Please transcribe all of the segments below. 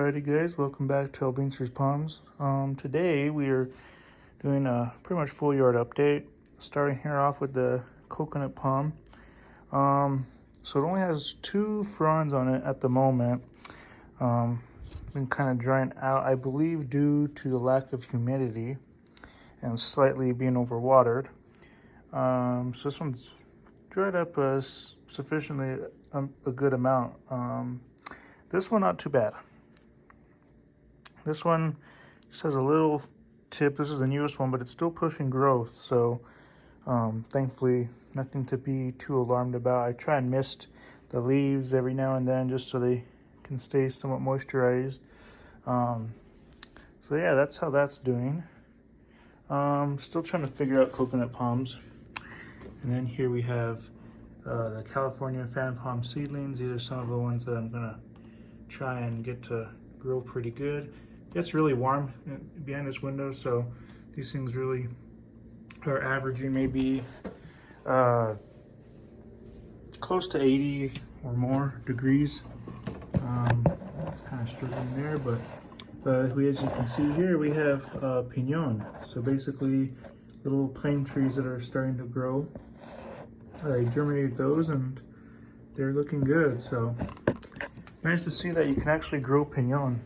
Alrighty guys, welcome back to Albinster's Palms. Today we are doing a pretty much full yard update. Starting here off with the coconut palm. So it only has 2 fronds on it at the moment. Been kind of drying out, I believe due to the lack of humidity and slightly being overwatered. So this one's dried up sufficiently a good amount. This one not too bad. This one just has a little tip. This is the newest one, but it's still pushing growth. So thankfully, nothing to be too alarmed about. I try and mist the leaves every now and then just so they can stay somewhat moisturized. So yeah, that's how that's doing. Still trying to figure out coconut palms. And then here we have the California fan palm seedlings. These are some of the ones that I'm gonna try and get to grow pretty good. It's really warm behind this window, so these things really are averaging maybe close to 80 or more degrees. It's kind of struggling there, but as you can see here, we have pinon. So basically little pine trees that are starting to grow. I germinated those and they're looking good. So nice to see that you can actually grow pinon.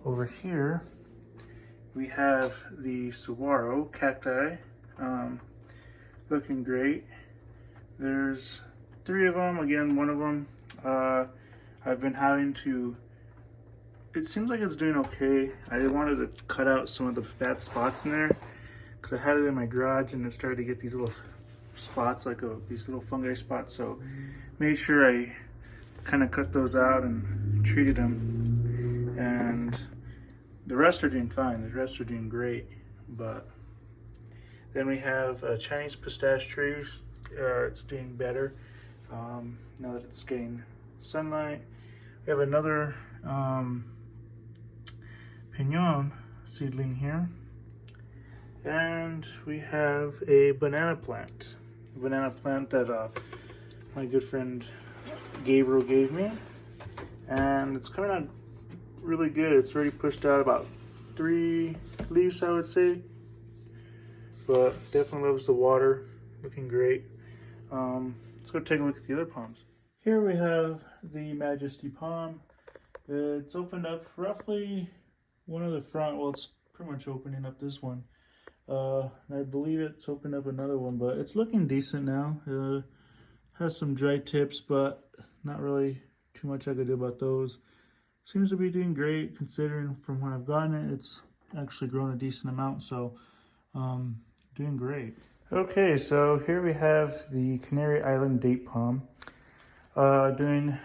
Over here, we have the saguaro cacti, looking great. There's 3 of them. Again, one of them I've been having to, it seems like it's doing okay. I wanted to cut out some of the bad spots in there because I had it in my garage and it started to get these little spots, like these little fungi spots. So made sure I kind of cut those out and treated them. And the rest are doing fine. The rest are doing great. But then we have Chinese pistache trees. It's doing better now that it's getting sunlight. We have another pinon seedling here. And we have a banana plant. A banana plant that my good friend Gabriel gave me. And it's coming out really good. It's already pushed out about 3 leaves, I would say, but definitely loves the water. Looking great. Let's go take a look at the other palms. Here we have the Majesty palm. It's opened up roughly one of the front. Well, it's pretty much opening up this one. And I believe it's opened up another one, but it's looking decent now. Has some dry tips, but not really too much I could do about those. Seems to be doing great considering from when I've gotten it. It's actually grown a decent amount, so doing great. Okay, so here we have the Canary Island date palm. Doing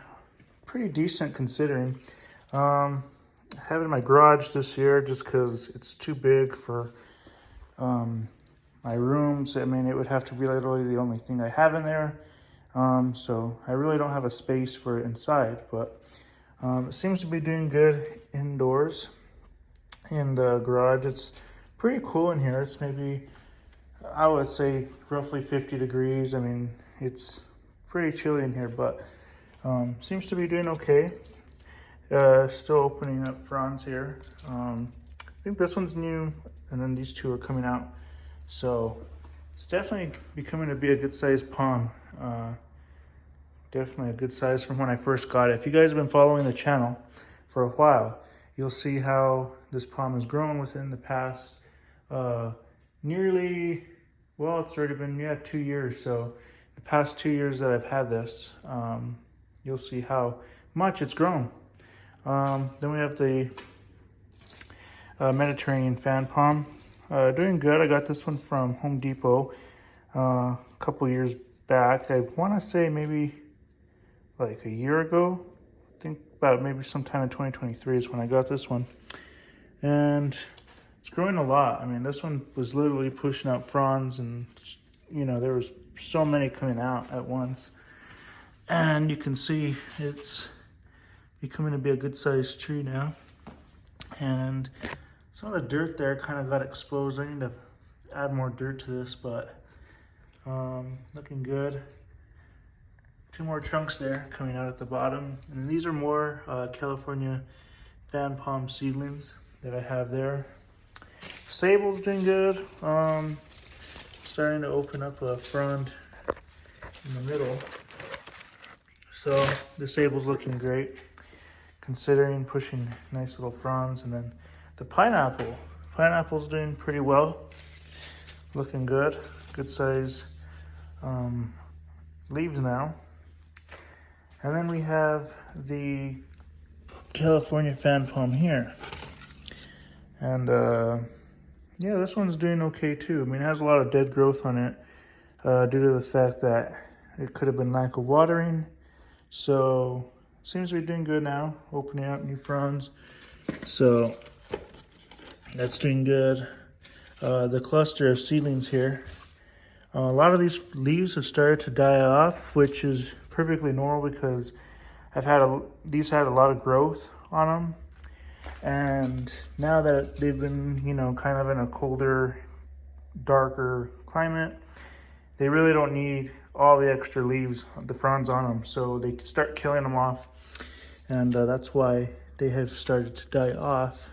pretty decent considering. I have it in my garage this year just because it's too big for my rooms. I mean, it would have to be literally the only thing I have in there. So I really don't have a space for it inside, but it seems to be doing good indoors in the garage. It's pretty cool in here. It's maybe, I would say, roughly 50 degrees. I mean, it's pretty chilly in here, but seems to be doing okay. Still opening up fronds here. I think this one's new, and then these 2 are coming out. So it's definitely becoming to be a good sized palm. Definitely a good size from when I first got it. If you guys have been following the channel for a while, you'll see how this palm has grown within the past nearly, well, it's already been, 2 years. So the past 2 years that I've had this, you'll see how much it's grown. Then we have the Mediterranean fan palm. Doing good. I got this one from Home Depot a couple years back. I want to say maybe like a year ago. I think about maybe sometime in 2023 is when I got this one. And it's growing a lot. I mean, this one was literally pushing out fronds and, there was so many coming out at once. And you can see it's becoming to be a good sized tree now. And some of the dirt there kind of got exposed. I need to add more dirt to this, but looking good. 2 more trunks there coming out at the bottom. And these are more California fan palm seedlings that I have there. Sable's doing good. Starting to open up a frond in the middle. So the sable's looking great, considering pushing nice little fronds. And then the pineapple's doing pretty well, looking good, good size leaves now. And then we have the California fan palm here, and yeah, this one's doing okay too. I mean, it has a lot of dead growth on it due to the fact that it could have been lack of watering. So seems to be doing good now, opening up new fronds. So that's doing good. The cluster of seedlings here, a lot of these leaves have started to die off, which is perfectly normal because these had a lot of growth on them. And now that they've been, kind of in a colder, darker climate, they really don't need all the extra leaves, the fronds on them. So they can start killing them off. And that's why they have started to die off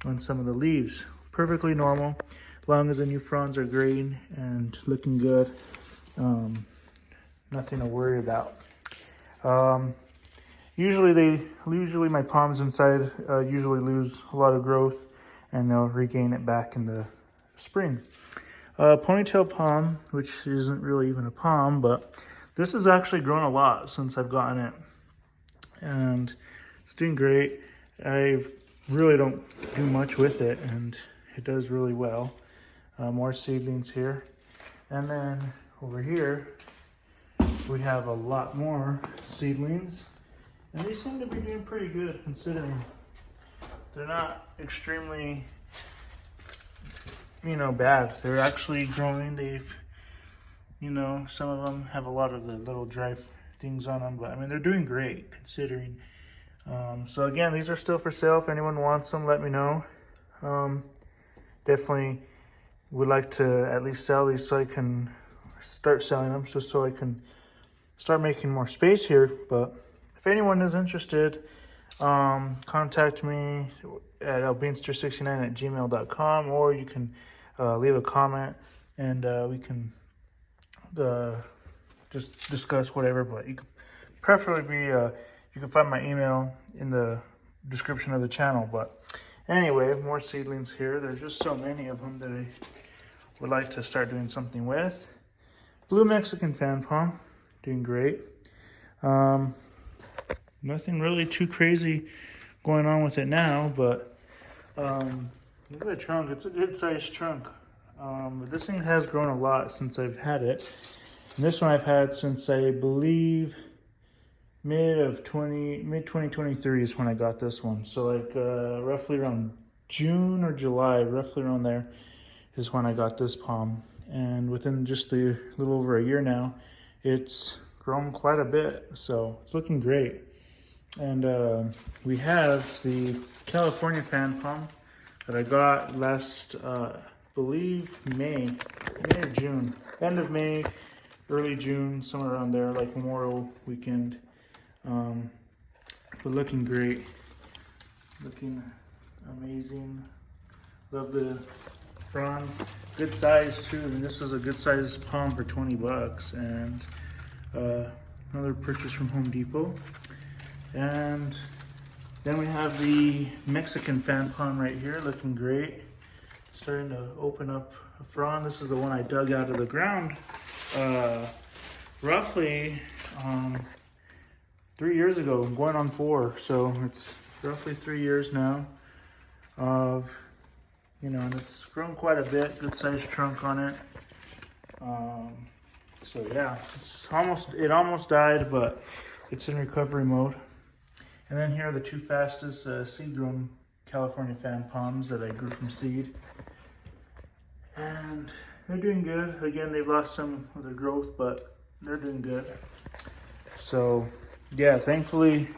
on some of the leaves. Perfectly normal, as long as the new fronds are green and looking good. Nothing to worry about. Usually my palms inside usually lose a lot of growth, and they'll regain it back in the spring. Ponytail palm, which isn't really even a palm, but this has actually grown a lot since I've gotten it, and it's doing great. I really don't do much with it, and it does really well. More seedlings here, and then over here we have a lot more seedlings. And these seem to be doing pretty good, considering they're not extremely, bad. They're actually growing. They've, some of them have a lot of the little dry things on them, but I mean, they're doing great considering. So again, these are still for sale. If anyone wants them, let me know. Definitely would like to at least sell these so I can start selling them, just so I can start making more space here. But if anyone is interested, contact me at albeanster69@gmail.com, or you can leave a comment, and we can just discuss whatever. But you could preferably you can find my email in the description of the channel. But anyway, more seedlings here. There's just so many of them that I would like to start doing something with. Blue Mexican fan palm, doing great. Nothing really too crazy going on with it now, but look at the trunk. It's a good sized trunk. But this thing has grown a lot since I've had it. And this one I've had since, I believe, mid-2023 is when I got this one. So like roughly around June or July, roughly around there is when I got this palm. And within just a little over a year now, it's grown quite a bit. So it's looking great. And we have the California fan palm that I got last, believe May or June. End of May, early June, somewhere around there, like Memorial weekend. But looking great. Looking amazing. Love the fronds. Good size too. I mean, this was a good size palm for 20 bucks. And another purchase from Home Depot. And then we have the Mexican fan palm right here, looking great. Starting to open up a frond. This is the one I dug out of the ground roughly 3 years ago, going on 4. So it's roughly 3 years now of, and it's grown quite a bit. Good sized trunk on it. So yeah, it almost died, but it's in recovery mode. And then here are the two fastest seed-grown California fan palms that I grew from seed. And they're doing good. Again, they've lost some of their growth, but they're doing good. So, yeah, thankfully,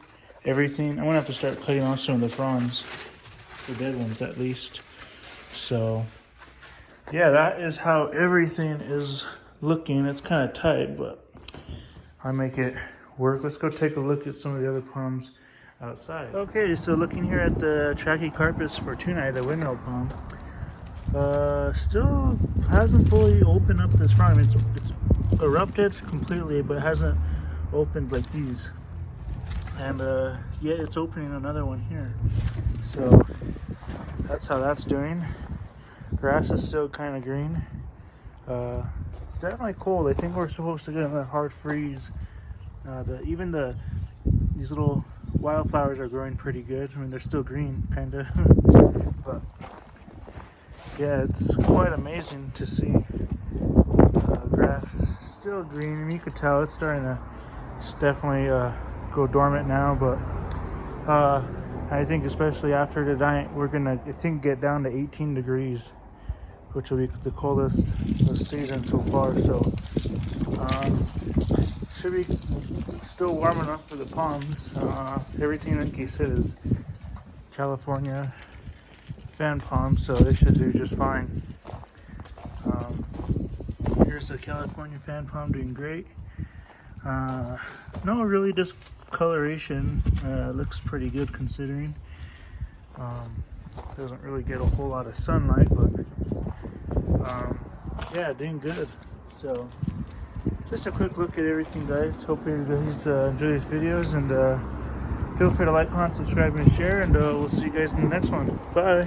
everything. I'm going to have to start cutting off some of the fronds, the dead ones at least. So, yeah, that is how everything is looking. It's kind of tight, but I make it work. Let's go take a look at some of the other palms outside. Okay, so looking here at the Trachycarpus fortunae, the windmill palm, still hasn't fully opened up this front. I mean, it's erupted completely, but it hasn't opened like these. And yeah, it's opening another one here. So that's how that's doing. Grass is still kind of green. It's definitely cold. I think we're supposed to get another hard freeze. These little wildflowers are growing pretty good. I mean, they're still green, kind of. But yeah, it's quite amazing to see grass still green. I mean, you could tell it's starting to definitely go dormant now. But I think especially after tonight, we're gonna, I think, get down to 18 degrees, which will be the coldest this season so far. So should be still warm enough for the palms. Everything, like you said, is California fan palms, so they should do just fine. Here's the California fan palm doing great. No really discoloration. Looks pretty good considering. Doesn't really get a whole lot of sunlight, but yeah, doing good. So just a quick look at everything, guys. Hope you guys enjoy these videos, and feel free to like, comment, subscribe, and share, and we'll see you guys in the next one. Bye.